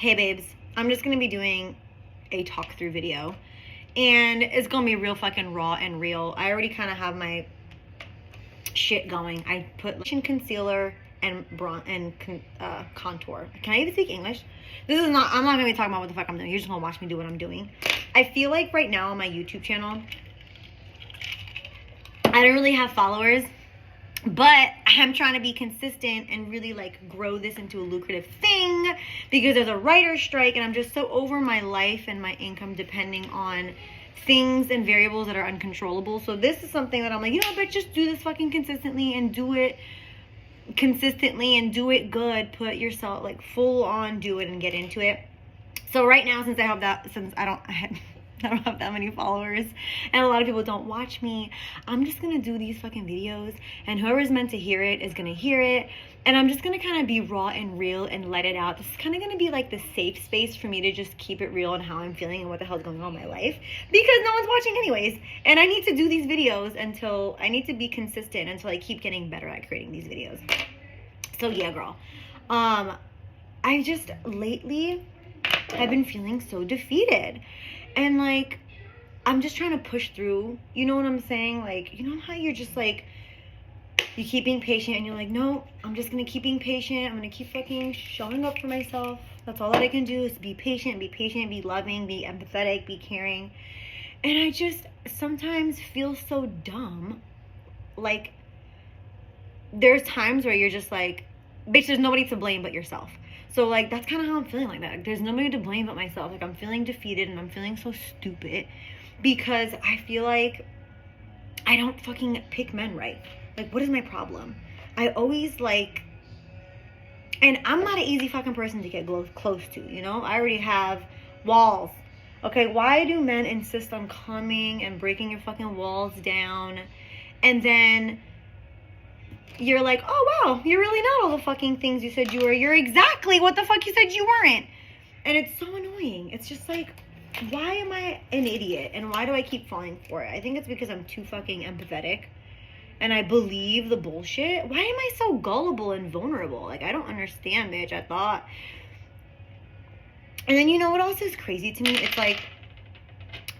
Hey babes, I'm just gonna be doing a talk through video, and it's gonna be real fucking raw and real. I already kind of have my shit going. I put concealer and contour. Can I even speak English? I'm not gonna be talking about what the fuck I'm doing. You're just gonna watch me do what I'm doing. I feel like right now on my YouTube channel, I don't really have followers, but I'm trying to be consistent and really like grow this into a lucrative thing because there's a writer's strike and I'm just so over my life and my income depending on things and variables that are uncontrollable. So this is something that I'm like, you know, but just do this fucking consistently and do it consistently and do it good. Put yourself like full on, do it and get into it. So right now, since I don't have that many followers and a lot of people don't watch me, I'm just gonna do these fucking videos and whoever's meant to hear it is gonna hear it, and I'm just gonna kind of be raw and real and let it out. This is kind of gonna be like the safe space for me to just keep it real and how I'm feeling and what the hell's going on in my life, because no one's watching anyways, and I need to do these videos until I need to be consistent until I keep getting better at creating these videos. So yeah, girl, I just lately I've been feeling so defeated. And like, I'm just trying to push through. You know what I'm saying? Like, you know how you're just like, you keep being patient and you're like, no, I'm just going to keep being patient. I'm going to keep fucking showing up for myself. That's all that I can do is be patient, be loving, be empathetic, be caring. And I just sometimes feel so dumb. Like, there's times where you're just like, bitch, there's nobody to blame but yourself. So, like, that's kind of how I'm feeling like that. There's nobody to blame but myself. Like, I'm feeling defeated and I'm feeling so stupid because I feel like I don't fucking pick men right. Like, what is my problem? I always, like, and I'm not an easy fucking person to get close to, you know? I already have walls. Okay, why do men insist on coming and breaking your fucking walls down? And then you're like, oh wow, you're really not all the fucking things you said you were. You're exactly what the fuck you said you weren't. And it's so annoying. It's just like, why am I an idiot? And why do I keep falling for it? I think it's because I'm too fucking empathetic. And I believe the bullshit. Why am I so gullible and vulnerable? Like, I don't understand, bitch. I thought. And then you know what else is crazy to me? It's like,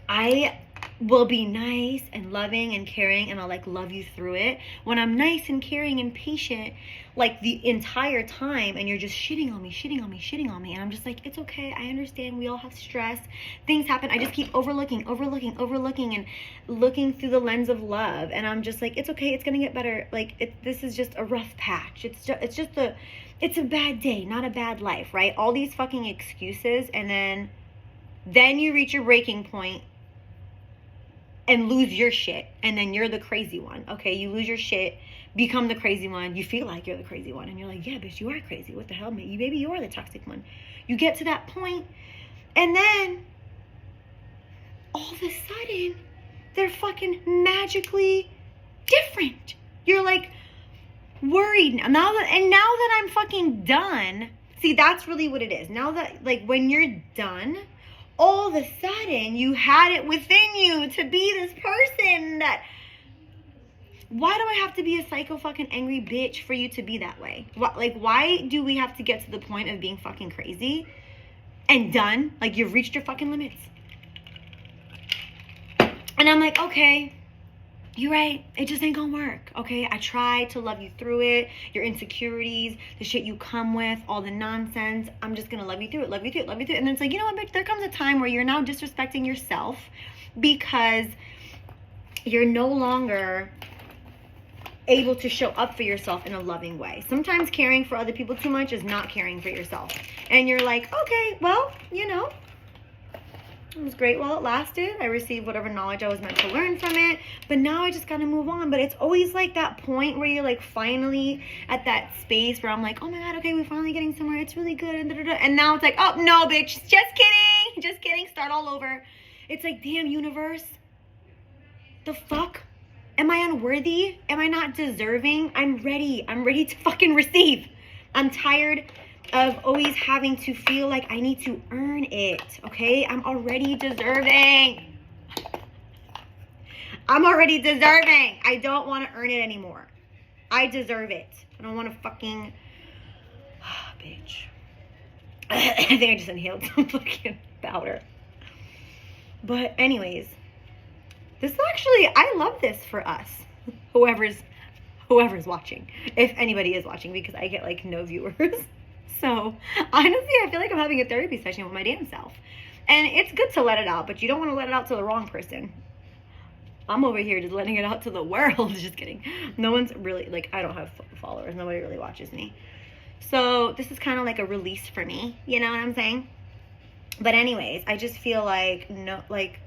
I will be nice and loving and caring and I'll like love you through it when I'm nice and caring and patient like the entire time, and you're just shitting on me, and I'm just like, it's okay, I understand, we all have stress, things happen. I just keep overlooking and looking through the lens of love, and I'm just like, it's okay, it's gonna get better. Like, this is just a rough patch, it's a bad day, not a bad life, right? All these fucking excuses, and then you reach your breaking point and lose your shit, and then you're the crazy one. Okay, you lose your shit, become the crazy one, you feel like you're the crazy one, and you're like, yeah, bitch, you are crazy, what the hell, maybe you are the toxic one. You get to that point, and then all of a sudden they're fucking magically different. You're like worried now that I'm fucking done. See, that's really what it is. Now that, like, when you're done, all of a sudden you had it within you to be this person that, why do I have to be a psycho fucking angry bitch for you to be that way? Why do we have to get to the point of being fucking crazy and done? Like, you've reached your fucking limits. And I'm like, okay, you're right, it just ain't gonna work. Okay, I tried to love you through it, your insecurities, the shit you come with, all the nonsense. I'm just gonna love you through it. And then it's like, you know what, bitch, there comes a time where you're now disrespecting yourself because you're no longer able to show up for yourself in a loving way. Sometimes caring for other people too much is not caring for yourself. And you're like, okay, well, you know, it was great while it lasted. I received whatever knowledge I was meant to learn from it, but now I just gotta move on. But it's always like that point where you're like finally at that space where I'm like, oh my god, okay, we're finally getting somewhere, it's really good, and now it's like, oh no, bitch, just kidding, start all over. It's like, damn, universe, the fuck? Am I unworthy? Am I not deserving? I'm ready to fucking receive. I'm tired of always having to feel like I need to earn it, okay? I'm already deserving. I don't want to earn it anymore. I deserve it. I don't want to fucking, bitch. I think I just inhaled some fucking powder. But anyways, this actually, I love this for us. Whoever's watching. If anybody is watching, because I get like no viewers. So honestly, I feel like I'm having a therapy session with my damn self. And it's good to let it out, but you don't want to let it out to the wrong person. I'm over here just letting it out to the world. Just kidding. No one's really, like, I don't have followers. Nobody really watches me. So this is kind of like a release for me. You know what I'm saying? But anyways, I just feel like, no, like,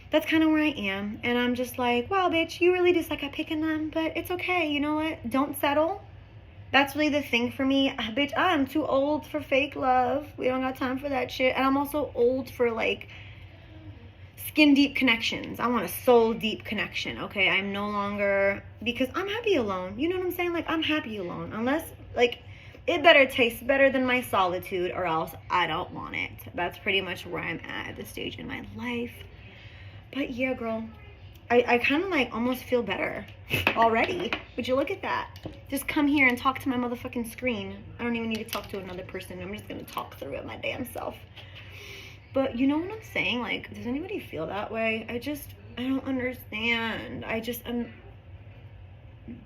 that's kind of where I am. And I'm just like, wow, bitch, you really just suck at picking them. But it's okay. You know what? Don't settle. That's really the thing for me. Bitch, I'm too old for fake love. We don't got time for that shit. And I'm also old for, like, skin deep connections. I want a soul deep connection, okay? I'm no longer, because I'm happy alone. You know what I'm saying? Like, I'm happy alone. Unless, like, it better taste better than my solitude, or else I don't want it. That's pretty much where I'm at this stage in my life. But yeah, girl, I kind of like almost feel better already. Would you look at that? Just come here and talk to my motherfucking screen. I don't even need to talk to another person. I'm just gonna talk through it my damn self. But you know what I'm saying? Like, does anybody feel that way? I don't understand.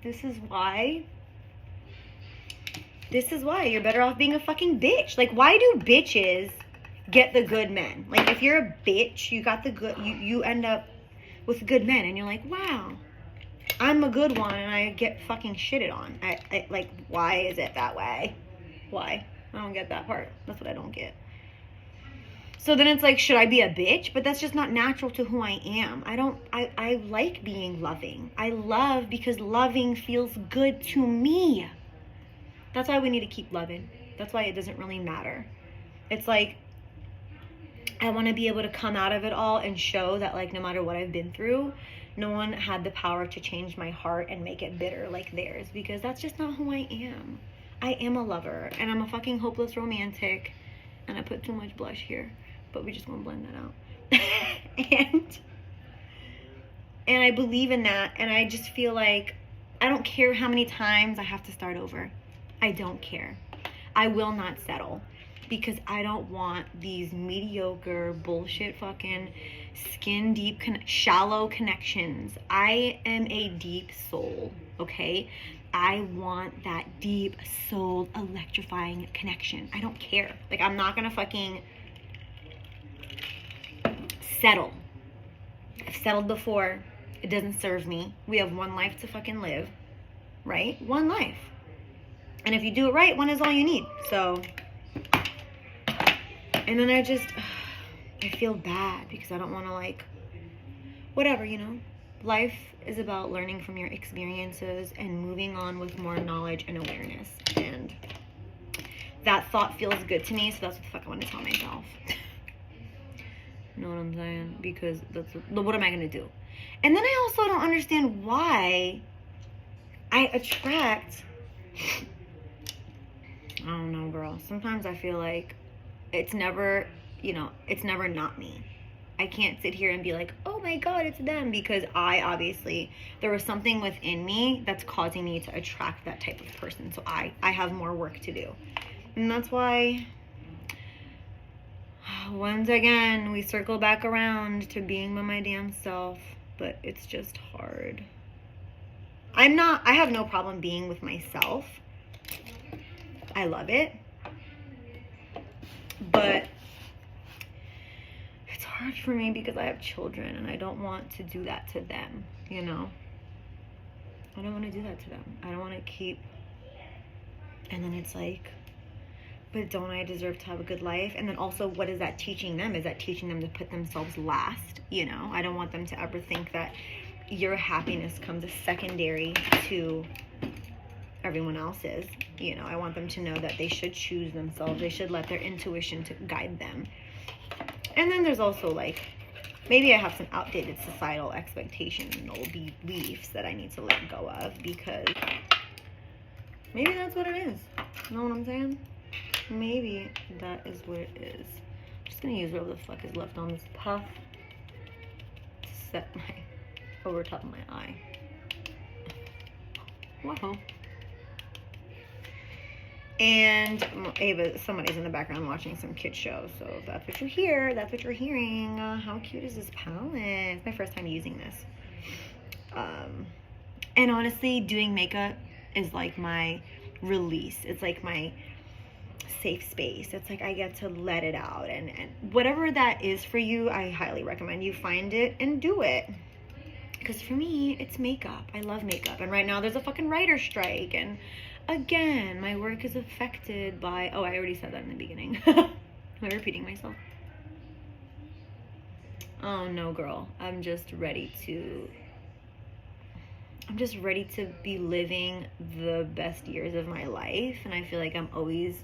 This is why you're better off being a fucking bitch. Like, why do bitches get the good men? Like, if you're a bitch, you got the good, you end up with good men, and you're like, wow, I'm a good one, and I get fucking shitted on. I like, why is it that way? Why? I don't get that part. That's what I don't get. So then it's like, should I be a bitch? But that's just not natural to who I am. I like being loving. I love because loving feels good to me. That's why we need to keep loving. That's why it doesn't really matter. It's like, I want to be able to come out of it all and show that, like, no matter what I've been through, no one had the power to change my heart and make it bitter like theirs, because that's just not who I am. I am a lover, and I'm a fucking hopeless romantic, and I put too much blush here, but we just gonna blend that out. and I believe in that, and I just feel like I don't care how many times I have to start over. I don't care. I will not settle. Because I don't want these mediocre bullshit fucking skin deep shallow connections. I am a deep soul, okay? I want that deep soul electrifying connection. I don't care. Like, I'm not gonna fucking settle. I've settled before. It doesn't serve me. We have one life to fucking live, right? One life. And if you do it right, one is all you need. So, and then I feel bad because I don't want to, like, whatever, you know. Life is about learning from your experiences and moving on with more knowledge and awareness. And that thought feels good to me, so that's what the fuck I want to tell myself. You know what I'm saying? Because what am I going to do? And then I also don't understand why I attract, I don't know, girl. Sometimes I feel like it's never, you know, it's never not me. I can't sit here and be like, oh my God, it's them, because there was something within me that's causing me to attract that type of person. So I have more work to do. And that's why, once again, we circle back around to being my damn self, but it's just hard. I have no problem being with myself. I love it. But it's hard for me because I have children and I don't want to do that to them, you know? I don't want to do that to them. I don't want to keep, and then it's like, but don't I deserve to have a good life? And then also, what is that teaching them? Is that teaching them to put themselves last? You know, I don't want them to ever think that your happiness comes as secondary to everyone else's. You know, I want them to know that they should choose themselves. They should let their intuition to guide them. And then there's also, like, maybe I have some outdated societal expectations and old beliefs that I need to let go of, because maybe that's what it is. You know what I'm saying? Maybe that is what it is. I'm just gonna use whatever the fuck is left on this puff to set over top of my eye. Wow. And Ava, somebody's in the background watching some kid show, so if that's what you hear, that's what you're hearing. How cute is this palette? It's my first time using this. And honestly, doing makeup is like my release. It's like my safe space. It's like I get to let it out, and whatever that is for you, I highly recommend you find it and do it. Because for me, it's makeup. I love makeup. And right now there's a fucking writer's strike. And again, my work is affected by... Oh, I already said that in the beginning. Am I repeating myself? Oh, no, girl. I'm just ready to be living the best years of my life. And I feel like I'm always...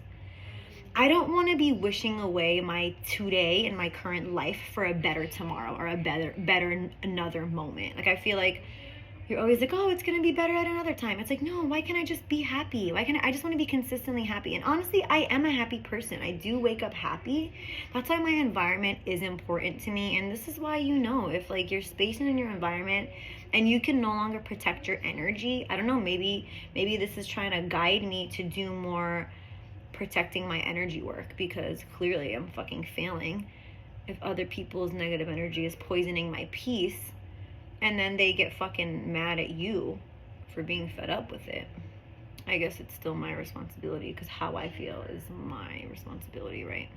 I don't want to be wishing away my today and my current life for a better tomorrow or a better another moment. Like, I feel like you're always like, oh, it's going to be better at another time. It's like, no, why can't I just be happy? I just want to be consistently happy. And honestly, I am a happy person. I do wake up happy. That's why my environment is important to me. And this is why, you know, if like you're spacing in your environment and you can no longer protect your energy, I don't know, maybe this is trying to guide me to do more protecting my energy work, because clearly I'm fucking failing. If other people's negative energy is poisoning my peace, and then they get fucking mad at you for being fed up with it, I guess it's still my responsibility, because how I feel is my responsibility, right?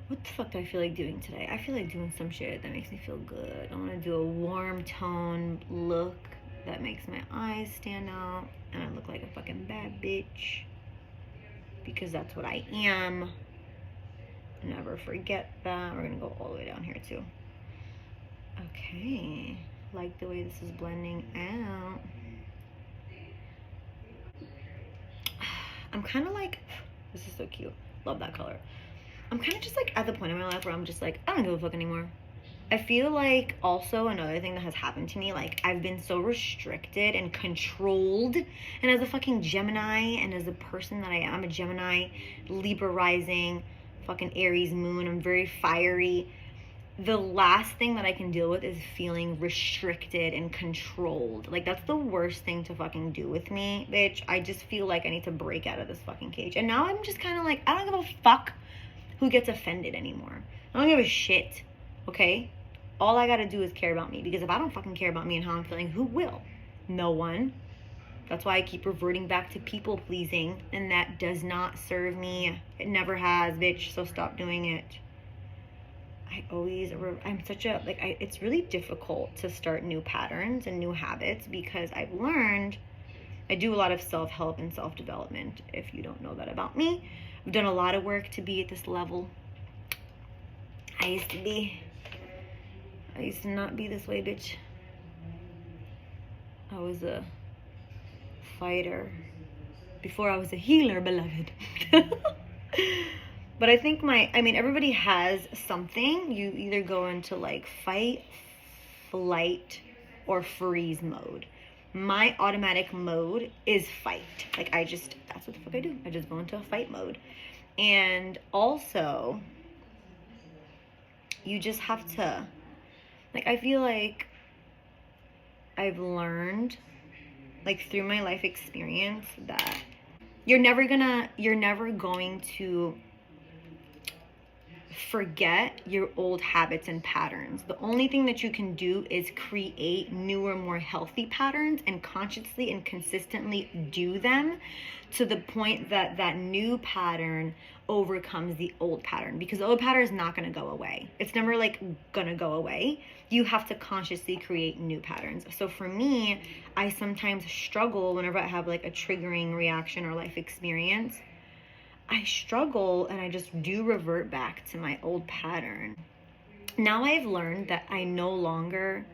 What the fuck do I feel like doing today? I feel like doing some shit that makes me feel good. I want to do a warm tone look that makes my eyes stand out and I look like a fucking bad bitch, because that's what I am. Never forget that. We're gonna go all the way down here too. Okay, like the way this is blending out. I'm kind of like, this is so cute. Love that color. I'm kind of just like at the point in my life where I'm just like, I don't give a fuck anymore. I feel like also another thing that has happened to me, like I've been so restricted and controlled, and as a fucking Gemini and as a person that I am, I'm a Gemini, Libra rising, fucking Aries moon, I'm very fiery. The last thing that I can deal with is feeling restricted and controlled. Like, that's the worst thing to fucking do with me, bitch. I just feel like I need to break out of this fucking cage. And now I'm just kind of like, I don't give a fuck who gets offended anymore. I don't give a shit, okay? All I gotta do is care about me, because if I don't fucking care about me and how I'm feeling, who will? No one. That's why I keep reverting back to people pleasing, and that does not serve me. It never has, bitch, so stop doing it. I'm such a, like, it's really difficult to start new patterns and new habits, because I've learned, I do a lot of self-help and self-development. If you don't know that about me, I've done a lot of work to be at this level. I used to not be this way, bitch. I was a fighter before I was a healer, beloved. But I think everybody has something. You either go into like fight, flight, or freeze mode. My automatic mode is fight. Like, that's what the fuck I do. I just go into a fight mode. And also, you just have to, like, I feel like I've learned, like, through my life experience, that you're never going to forget your old habits and patterns. The only thing that you can do is create newer, more healthy patterns, and consciously and consistently do them to the point that that new pattern overcomes the old pattern, because the old pattern is not going to go away. It's never like going to go away. You have to consciously create new patterns. So for me, I sometimes struggle whenever I have like a triggering reaction or life experience. I struggle and I just do revert back to my old pattern. Now I've learned that I no longer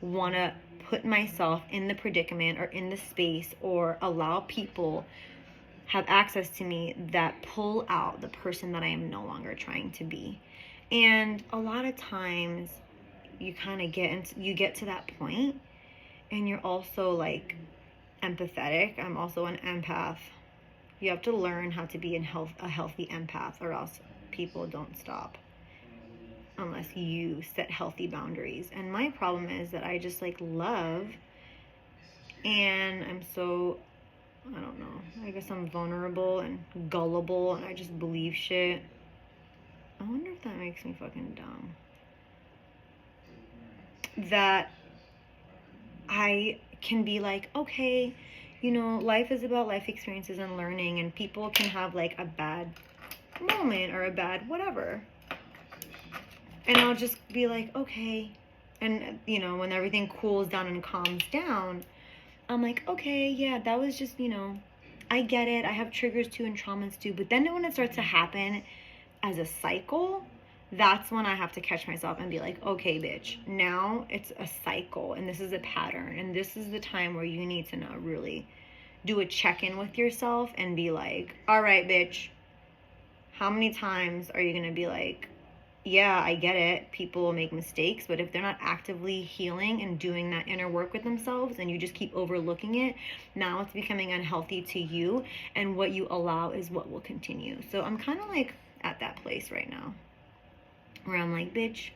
want to put myself in the predicament or in the space or allow people have access to me that pull out the person that I am no longer trying to be. And a lot of times you kind of get to that point, and you're also like empathetic. I'm also an empath. You have to learn how to be a healthy empath, or else people don't stop unless you set healthy boundaries. And my problem is that I just like love, and I'm so I don't know. I guess I'm vulnerable and gullible and I just believe shit. I wonder if that makes me fucking dumb. That I can be like, okay, you know, life is about life experiences and learning, and people can have like a bad moment or a bad whatever. And I'll just be like, okay. And, you know, when everything cools down and calms down, I'm like, okay, yeah, that was just, you know, I get it. I have triggers too and traumas too. But then when it starts to happen as a cycle, that's when I have to catch myself and be like, okay, bitch, now it's a cycle and this is a pattern. And this is the time where you need to now really do a check-in with yourself and be like, all right, bitch, how many times are you going to be like, yeah, I get it. People make mistakes, but if they're not actively healing and doing that inner work with themselves and you just keep overlooking it, now it's becoming unhealthy to you, and what you allow is what will continue. So I'm kind of like at that place right now where I'm like, bitch,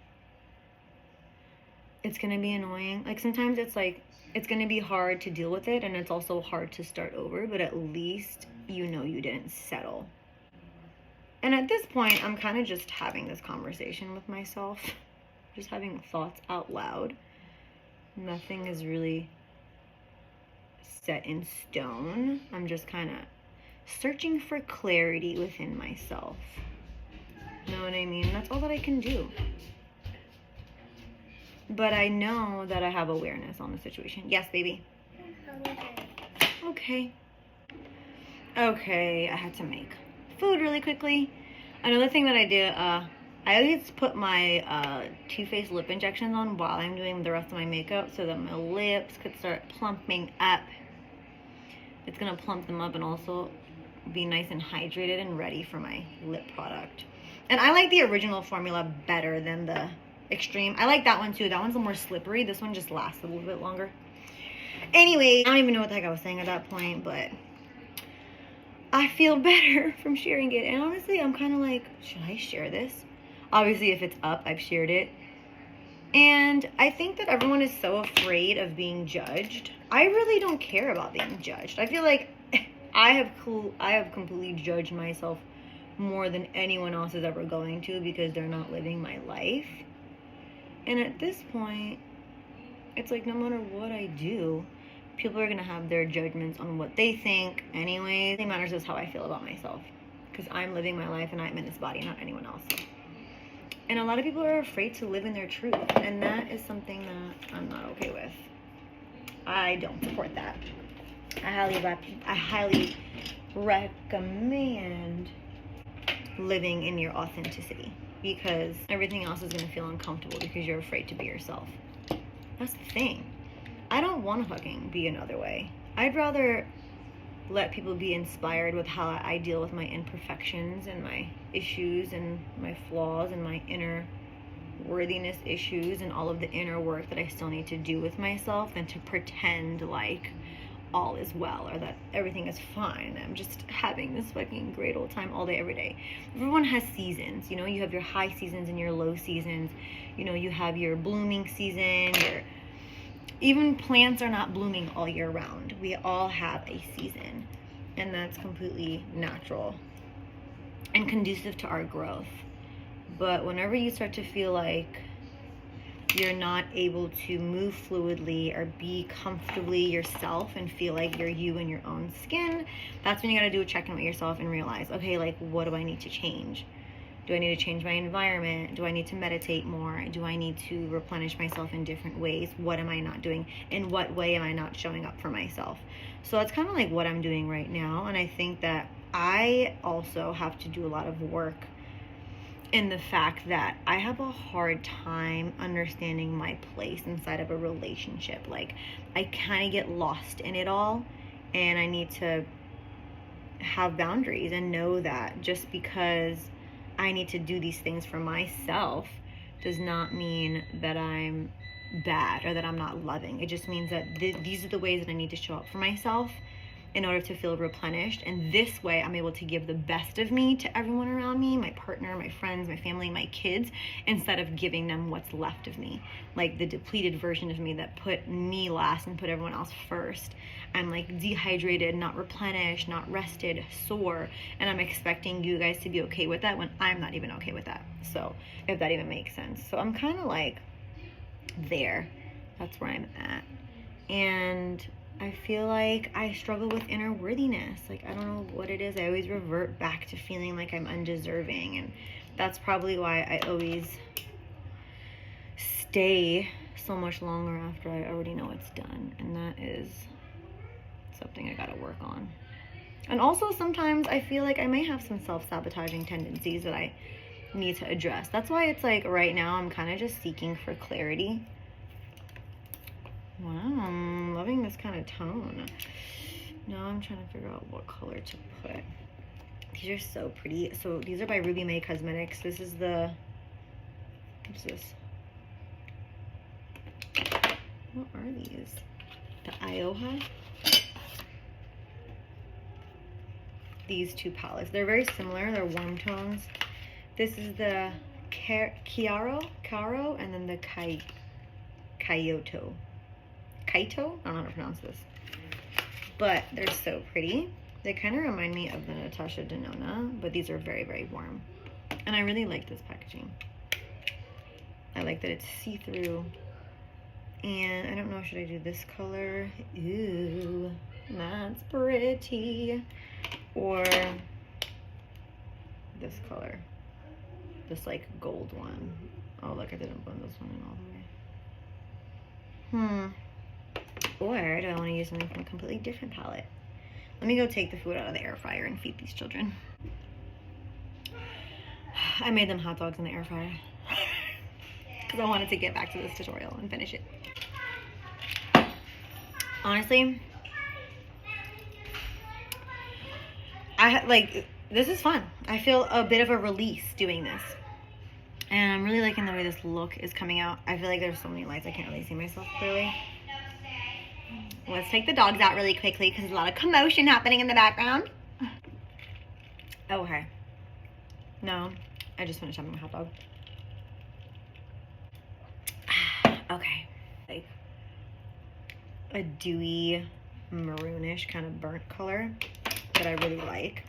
it's going to be annoying. Like sometimes it's like, it's going to be hard to deal with it, and it's also hard to start over, but at least you know you didn't settle. And at this point, I'm kind of just having this conversation with myself, just having thoughts out loud. Nothing is really set in stone. I'm just kind of searching for clarity within myself. Know what I mean? That's all that I can do. But I know that I have awareness on the situation. Yes, baby. Okay. Okay, I had to make food really quickly. Another thing that I do, I always put my Too Faced lip injections on while I'm doing the rest of my makeup so that my lips could start plumping up. It's gonna plump them up and also be nice and hydrated and ready for my lip product. And I like the original formula better than the extreme. I like that one too. That one's a more slippery. This one just lasts a little bit longer. Anyway, I don't even know what the heck I was saying at that point, but I feel better from sharing it. And honestly, I'm kind of like, should I share this? Obviously, if it's up, I've shared it. And I think that everyone is so afraid of being judged. I really don't care about being judged. I feel like I have completely judged myself more than anyone else is ever going to, because they're not living my life. And at this point, it's like no matter what I do, people are going to have their judgments on what they think anyways. It matters is how I feel about myself, because I'm living my life and I'm in this body, not anyone else. And a lot of people are afraid to live in their truth, and that is something that I'm not okay with. I don't support that. I highly recommend living in your authenticity, because everything else is going to feel uncomfortable because you're afraid to be yourself. That's the thing. I don't want to fucking be another way. I'd rather let people be inspired with how I deal with my imperfections and my issues and my flaws and my inner worthiness issues and all of the inner work that I still need to do with myself, than to pretend like all is well or that everything is fine. I'm just having this fucking great old time all day, every day. Everyone has seasons, you know, you have your high seasons and your low seasons. You know, you have your blooming season, even plants are not blooming all year round. We all have a season, and that's completely natural and conducive to our growth. But whenever you start to feel like you're not able to move fluidly or be comfortably yourself and feel like you're you in your own skin, that's when you got to do a check-in with yourself and realize, okay, like, what do I need to change? Do I need to change my environment? Do I need to meditate more? Do I need to replenish myself in different ways? What am I not doing? In what way am I not showing up for myself? So that's kind of like what I'm doing right now. And I think that I also have to do a lot of work in the fact that I have a hard time understanding my place inside of a relationship. Like, I kind of get lost in it all, and I need to have boundaries and know that just because I need to do these things for myself does not mean that I'm bad or that I'm not loving. It just means that these are the ways that I need to show up for myself, in order to feel replenished. And this way I'm able to give the best of me to everyone around me, my partner, my friends, my family, my kids, instead of giving them what's left of me, like the depleted version of me that put me last and put everyone else first. I'm like dehydrated, not replenished, not rested, sore, and I'm expecting you guys to be okay with that when I'm not even okay with that. So if that even makes sense. So I'm kind of like there. That's where I'm at. And I feel like I struggle with inner worthiness. Like, I don't know what it is. I always revert back to feeling like I'm undeserving. And that's probably why I always stay so much longer after I already know it's done. And that is something I gotta work on. And also sometimes I feel like I may have some self-sabotaging tendencies that I need to address. That's why it's like right now I'm kind of just seeking for clarity. Wow, I'm loving this kind of tone. Now I'm trying to figure out what color to put. These are so pretty. So these are by Ruby May Cosmetics. This is the, what's this? What are these? The Ioha? These two palettes. They're very similar. They're warm tones. This is the Caro, and then the Kaito. I don't know how to pronounce this. But they're so pretty. They kind of remind me of the Natasha Denona, but these are very, very warm. And I really like this packaging. I like that it's see-through. And I don't know, should I do this color? Ooh, that's pretty. Or this color. This like gold one. Oh, look, I didn't blend this one in all the way. Or do I want to use something from a completely different palette? Let me go take the food out of the air fryer and feed these children. I made them hot dogs in the air fryer because I wanted to get back to this tutorial and finish it. Honestly, this is fun. I feel a bit of a release doing this. And I'm really liking the way this look is coming out. I feel like there's so many lights I can't really see myself clearly. Let's take the dogs out really quickly because there's a lot of commotion happening in the background. Okay. No, I just finished having my hot dog. Okay. Like a dewy, maroonish kind of burnt color that I really like.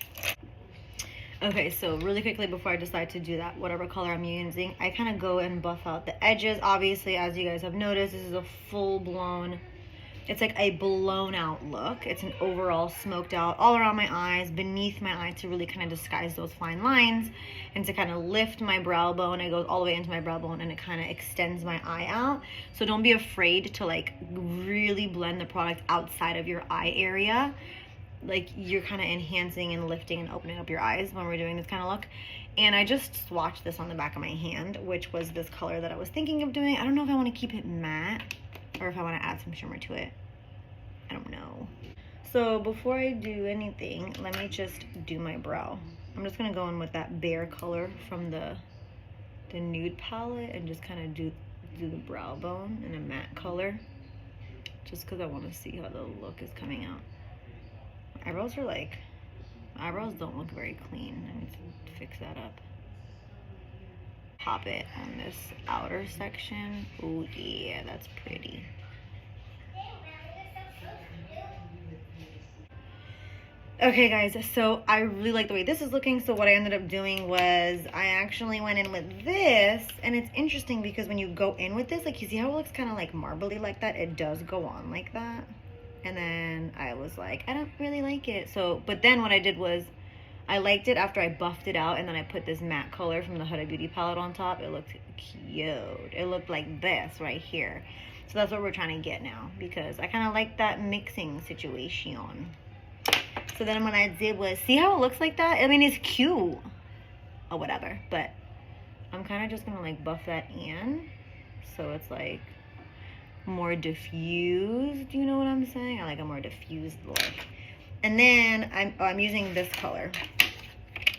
Okay, so really quickly before I decide to do that, whatever color I'm using, I kind of go and buff out the edges. Obviously, as you guys have noticed, this is a full-blown, it's like a blown out look. It's an overall smoked out all around my eyes, beneath my eye, to really kind of disguise those fine lines and to kind of lift my brow bone. It goes all the way into my brow bone and it kind of extends my eye out. So don't be afraid to like really blend the product outside of your eye area. Like you're kind of enhancing and lifting and opening up your eyes when we're doing this kind of look. And I just swatched this on the back of my hand, which was this color that I was thinking of doing. I don't know if I want to keep it matte or if I want to add some shimmer to it. I don't know. So before I do anything, let me just do my brow. I'm just gonna go in with that bare color from the nude palette and just kind of do the brow bone in a matte color, just because I want to see how the look is coming out. Eyebrows are like, eyebrows don't look very clean. I need to fix that up. Pop it on this outer section. Oh yeah, that's pretty. Okay guys, so I really like the way this is looking. So what I ended up doing was I actually went in with this, and it's interesting because when you go in with this, like you see how it looks kind of like marbly like that? It does go on like that. And then I was like, I don't really like it. So, but then what I did was I liked it after I buffed it out, and then I put this matte color from the Huda Beauty palette on top. It looked cute. It looked like this right here. So that's what we're trying to get now, because I kind of like that mixing situation. So then what I did was, see how it looks like that? I mean, it's cute or whatever, but I'm kind of just going to like buff that in. So it's like more diffused, you know what I'm saying? I like a more diffused look. And then I'm using this color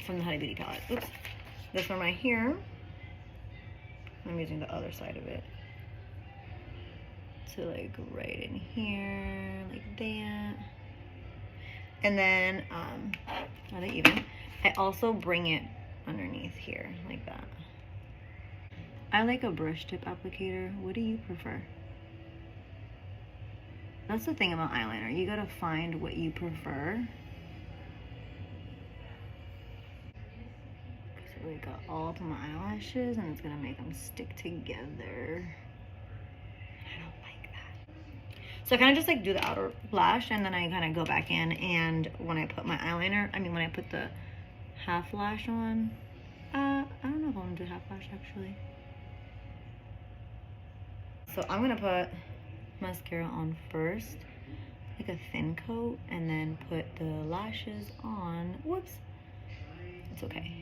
from the Huda Beauty palette. Oops. This one right here. I'm using the other side of it. So like right in here, like that. And then, not even, I also bring it underneath here, like that. I like a brush tip applicator. What do you prefer? That's the thing about eyeliner. You gotta find what you prefer. So we got all up on my eyelashes and it's gonna make them stick together. I don't like that. So I kind of just like do the outer lash and then I kind of go back in, and when I put my eyeliner, when I put the half lash on, I don't know if I'm gonna do half lash actually. So I'm gonna put mascara on first, like a thin coat, and then put the lashes on. Whoops, it's okay.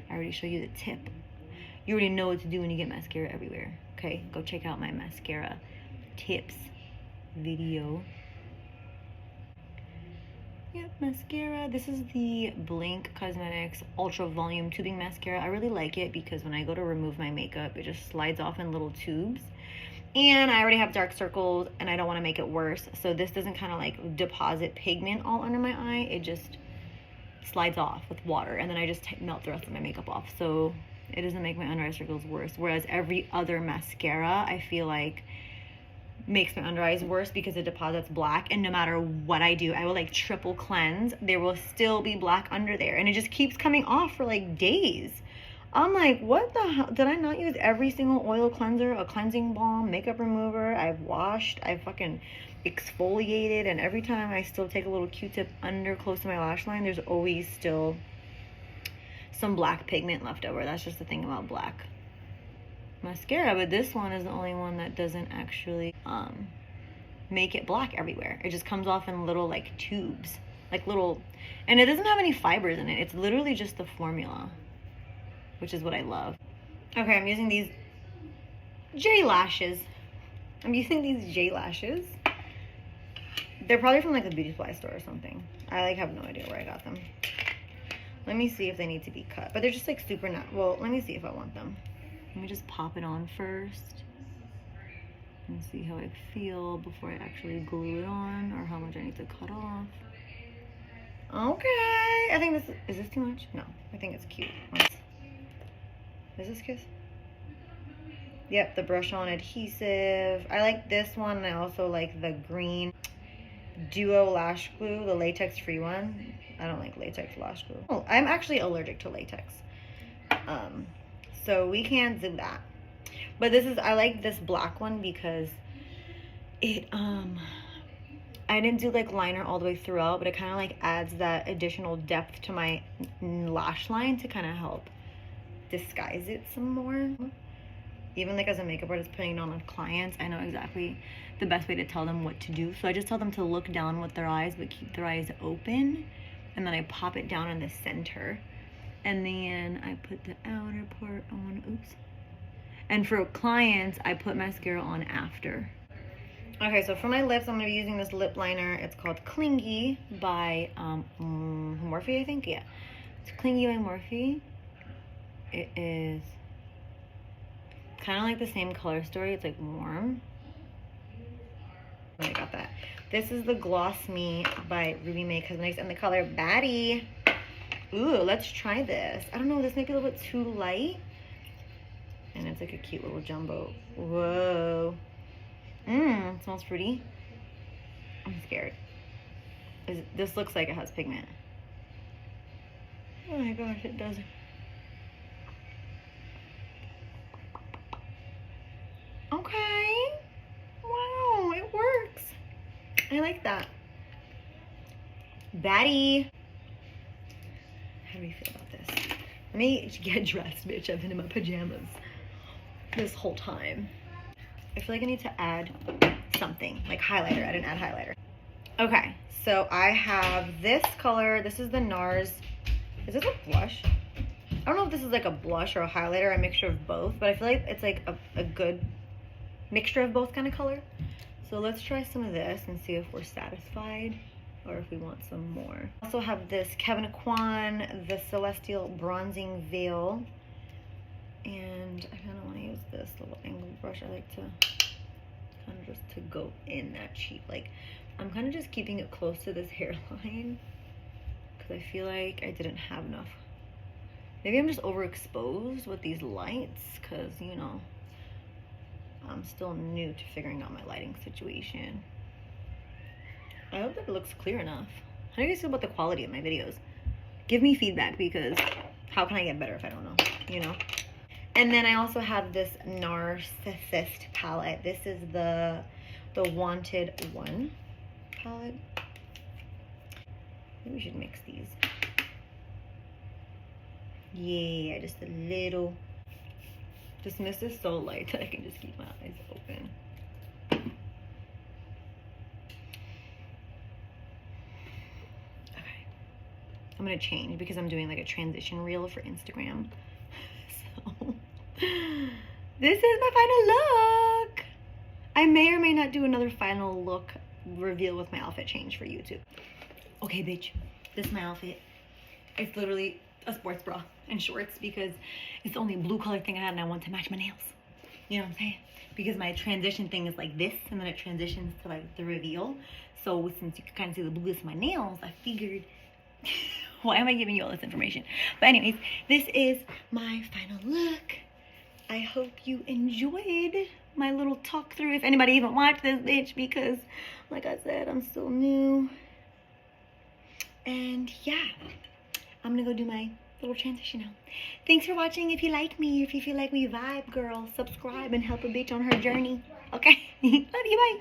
I already showed you the tip. You already know what to do when you get mascara everywhere. Okay, go check out my mascara tips video. Yep, mascara. This is the Blink Cosmetics Ultra Volume Tubing Mascara. I really like it because when I go to remove my makeup, it just slides off in little tubes. And I already have dark circles and I don't want to make it worse. So this doesn't kind of like deposit pigment all under my eye. It just slides off with water, and then I just melt the rest of my makeup off. So it doesn't make my under eye circles worse. Whereas every other mascara, I feel like, makes my under eyes worse because it deposits black, and no matter what I do, I will like triple cleanse, there will still be black under there, and it just keeps coming off for like days. I'm like, what the hell? Did I not use every single oil cleanser, a cleansing balm, makeup remover? I've washed, I've fucking exfoliated, and every time I still take a little Q-tip under close to my lash line, there's always still some black pigment left over. That's just the thing about black mascara. But this one is the only one that doesn't actually make it black everywhere. It just comes off in little like tubes, like little, and it doesn't have any fibers in it. It's literally just the formula, which is what I love. Okay, I'm using these J lashes. They're probably from like a beauty supply store or something. I like have no idea where I got them. Let me see if they need to be cut. But they're just like super not, well, let me see if I want them. Let me just pop it on first and see how I feel before I actually glue it on, or how much I need to cut off. Okay, I think this is this too much? No, I think it's cute. Is this kiss? Yep, the brush on adhesive. I like this one, and I also like the green Duo lash glue, the latex free one. I don't like latex lash glue. Oh, I'm actually allergic to latex. So we can't do that. But this is, I like this black one because it, I didn't do like liner all the way throughout, but it kind of like adds that additional depth to my lash line to kind of help disguise it some more. Even like as a makeup artist putting it on with clients, I know exactly the best way to tell them what to do. So I just tell them to look down with their eyes, but keep their eyes open. And then I pop it down in the center. And then I put the outer part on, oops. And for clients, I put mascara on after. Okay, so for my lips, I'm gonna be using this lip liner. It's called Clingy by Morphe, I think, yeah. It's Clingy by Morphe. It is kind of like the same color story. It's like warm. I got that. This is the Gloss Me by Ruby May Cosmetics and the color Baddie. Ooh, let's try this. I don't know, this might be a little bit too light. And it's like a cute little jumbo. Whoa. It smells pretty. I'm scared. This looks like it has pigment. Oh my gosh, it does. Okay. Wow, it works. I like that. Baddie. How do you feel about this? Let me get dressed, bitch. I've been in my pajamas this whole time. I feel like I need to add something, like highlighter. I didn't add highlighter. Okay, so I have this color. This is the Nars. Is this a blush? I don't know if this is like a blush or a highlighter, a mixture of both, but I feel like it's like a good mixture of both kind of color. So let's try some of this and see if we're satisfied or if we want some more. I also have this Kevin Aucoin, the Celestial Bronzing Veil. And I kind of want to use this little angled brush. I like to kind of just to go in that cheek. Like, I'm kind of just keeping it close to this hairline because I feel like I didn't have enough. Maybe I'm just overexposed with these lights because, you know, I'm still new to figuring out my lighting situation. I hope that it looks clear enough. How do you guys feel about the quality of my videos? Give me feedback, because how can I get better if I don't know, you know? And then I also have this Narcissist palette. This is the Wanted One palette. Maybe we should mix these. Yeah, just a little. This mist is so light that I can just keep my eyes open. Okay. I'm gonna change because I'm doing like a transition reel for Instagram. So this is my final look. I may or may not do another final look reveal with my outfit change for YouTube. Okay, bitch, this is my outfit. It's literally a sports bra and shorts because it's the only blue color thing I had and I want to match my nails. You know what I'm saying? Because my transition thing is like this and then it transitions to like the reveal. So since you can kind of see the blueness of my nails, I figured, why am I giving you all this information? But anyways, this is my final look. I hope you enjoyed my little talk through, if anybody even watched this bitch, because like I said, I'm still new. And yeah, I'm gonna go do my little transition now. Thanks for watching. If you like me, if you feel like we vibe, girl, subscribe and help a bitch on her journey. Okay? Love you, bye.